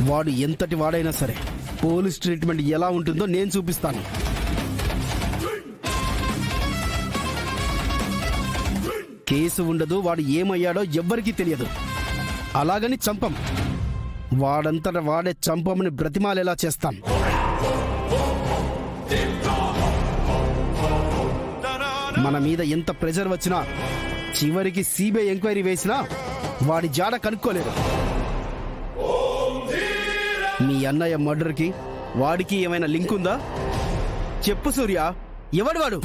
వాడు ఎంతటి వాడైనా సరే పోలీస్ ట్రీట్మెంట్ ఎలా ఉంటుందో నేను చూపిస్తాను. కేసు ఉండదు, వాడు ఏమయ్యాడో ఎవ్వరికీ తెలియదు. అలాగని చంపం, వాడంతట వాడే చంపమని బ్రతిమాలేలా చేస్తాం. మన మీద ఎంత ప్రెజర్ వచ్చినా చివరికి సిబిఐ ఎంక్వైరీ వేసినా వాడి జాడ కనుక్కోలేరు. మీ అన్నయ్య మర్డర్కి వాడికి ఏమైనా లింక్ ఉందా? చెప్పు సూర్య, ఎవడు వాడు?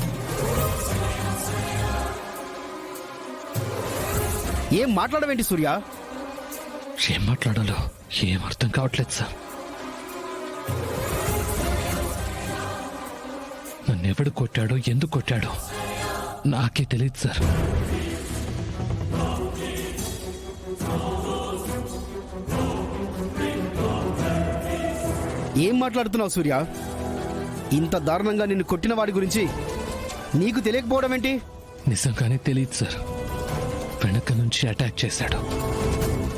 ఏం మాట్లాడవేంటి సూర్య? ఏం మాట్లాడాలో ఏం అర్థం కావట్లేదు సార్. నన్నెవడు కొట్టాడో, ఎందుకు కొట్టాడో నాకే తెలియదు సార్. ఏం మాట్లాడుతున్నావు సూర్య? ఇంత దారుణంగా నిన్ను కొట్టిన వాడి గురించి నీకు తెలియకపోవడం ఏంటి? నిజంగానే తెలియదు సార్. వెనక నుంచి అటాక్ చేశాడు.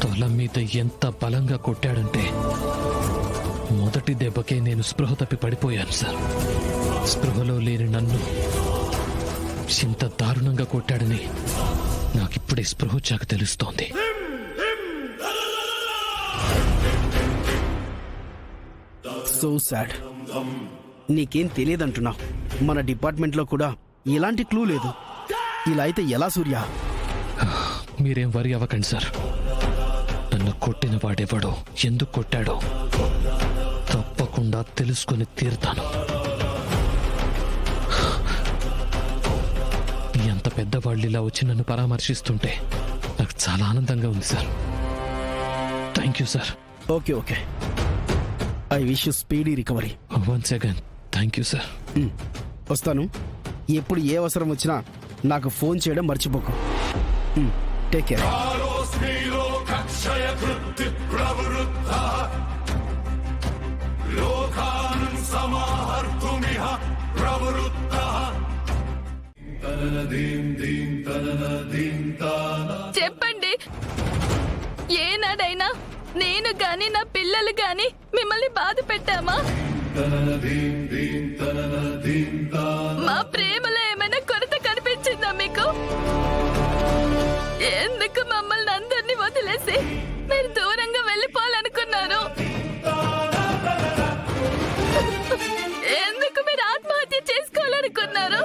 తొల మీద ఎంత బలంగా కొట్టాడంటే మొదటి దెబ్బకే నేను స్పృహ తప్పి పడిపోయాను సార్. స్పృహలో లేని నన్ను ఇంత దారుణంగా కొట్టాడని నాకిప్పుడే స్పృహ వచ్చాక తెలుస్తోంది. So sad. నీకేం తెలియదంటున్నావు. మన డిపార్ట్మెంట్లో కూడా ఎలాంటి క్లూ లేదు. ఇలా అయితే ఎలా సూర్య? మీరేం వరి అవ్వకండి సార్. నన్ను కొట్టిన వాడెవడో, ఎందుకు కొట్టాడో తప్పకుండా తెలుసుకుని తీరుతాను. ఎంత పెద్దవాళ్ళు ఇలా వచ్చి నన్ను పరామర్శిస్తుంటే నాకు చాలా ఆనందంగా ఉంది sir. Thank you sir. Okay okay, I wish you speedy recovery. Once again thank you sir. వస్తాను. ఎప్పుడు ఏ అవసరం వచ్చినా నాకు ఫోన్ చేయడం మర్చిపోకు. Take care. చెప్పండి, ఏనాడైనా నేను గాని నా పిల్లలు గాని మిమ్మల్ని బాధ పెట్టామా? మా ప్రేమలో ఏమైనా కొరత కనిపించిందా మీకు? ఎందుకు మమ్మల్ని అందరినీ వదిలేసి మీరు దూరంగా వెళ్ళిపోవాలనుకున్నారు? ఎందుకు మీరు ఆత్మహత్య చేసుకోవాలనుకున్నారు?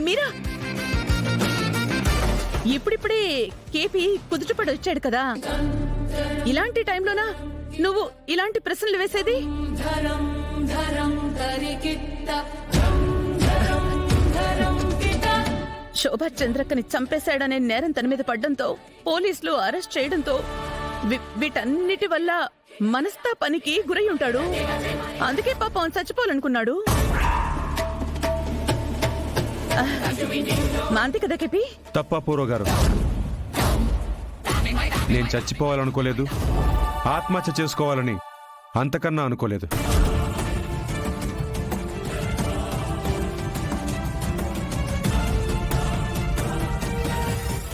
మీరా, ఇప్పుడిప్పుడే కేపీ కుదుటపడి వచ్చాడు కదా, ఇలాంటి టైంలోనా నువ్వు ఇలాంటి ప్రశ్నలు వేసేది? శోభా చంద్రక్కని చంపేశాడనే నేరం తన మీద పడ్డంతో, పోలీసులు అరెస్ట్ చేయడంతో వీటన్నిటి వల్ల మనస్తాపానికి గురై ఉంటాడు. అందుకే పాపం చచ్చిపోవాలనుకున్నాడు. మాంతి కదా కేపీ? తప్ప పూర్వ గారు, నేను చచ్చిపోవాలనుకోలేదు, ఆత్మహత్య చేసుకోవాలని అంతకన్నా అనుకోలేదు.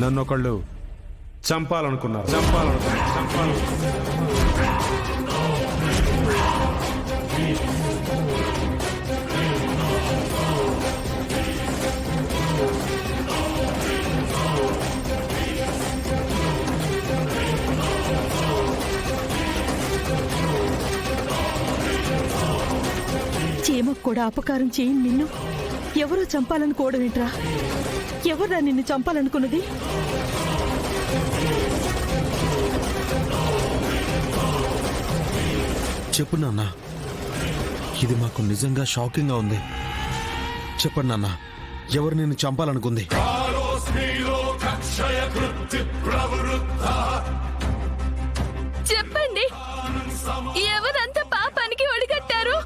నన్ను ఒకళ్ళు చంపాలనుకున్నారు. చీమకు కూడా అపకారం చేయని నిన్ను ఎవరో చంపాలనుకోవడం ఏంట్రా? ఎవరా నిన్ను చంపాలనుకున్నది? చెప్పు నాన్న, ఇది మాకు నిజంగా షాకింగ్ గా ఉంది. చెప్పండి నాన్న, ఎవరు నిన్ను చంపాలనుకుంది? చెప్పండి, ఎవరంతా పాపానికి ఒడిగట్టారు?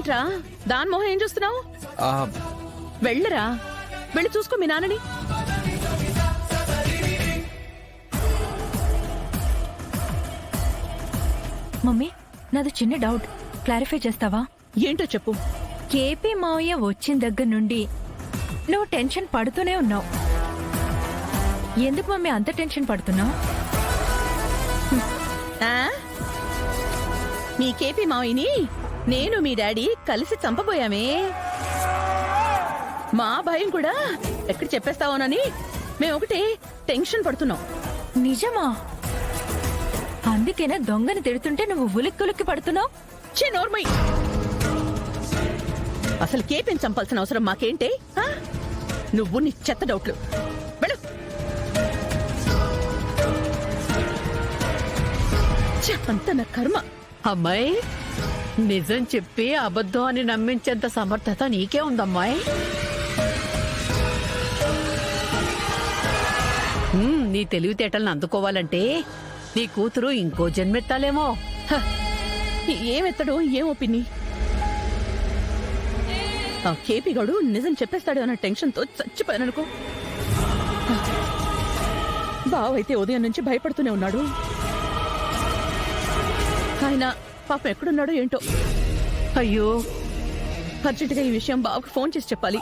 ఏంట్రా దాని మొహం ఏం చూస్తున్నావు? ఆ, వెళ్ళరా, వెళ్ళి చూసుకో మీ నాన్నని. మమ్మీ, నాది చిన్న డౌట్, క్లారిఫై చేస్తావా? ఏంటో చెప్పు. కేపీ మావయ్య వచ్చిన దగ్గర నుండి నువ్వు టెన్షన్ పడుతూనే ఉన్నావు. ఎందుకు మమ్మీ అంత టెన్షన్ పడుతున్నావు? ఆ? మీ కేపీ మావయ్యని నేను మీ డాడీ కలిసి చంపబోయామే. మా భయం కూడా ఎక్కడ చెప్పేస్తావోనని మేము ఒకటే టెన్షన్ పడుతున్నాం. నిజమా? అందుకేనా దొంగని తిడుతుంటే నువ్వు ఉలిక్కి పడుతున్నావు? ఛీ, నోర్మయ్. అసలు కేపీని చంపాల్సిన అవసరం మాకేంటే? ఆ? నువ్వు నీ చెత్త డౌట్లు. వెళ్ళు. ఛ, అంత నా కర్మ. అమ్మాయి, నిజం చెప్పి అబద్ధం అని నమ్మించేంత సమర్థత నీకే ఉందమ్మాయి. నీ తెలివితేటలను అందుకోవాలంటే నీ కూతురు ఇంకో జన్మెత్తాలేమో. హ, ఏమెత్తడో ఏమో పిన్ని. ఆ కేపీ గడు నిజం చెప్పేస్తాడు అన్న టెన్షన్తో చచ్చిపోయాననుకో. బావైతే ఉదయం నుంచి భయపడుతూనే ఉన్నాడు. ఆయన పాపం ఎక్కడున్నాడో ఏంటో. అయ్యో, అర్జెంటుగా ఈ విషయం బావకు ఫోన్ చేసి చెప్పాలి.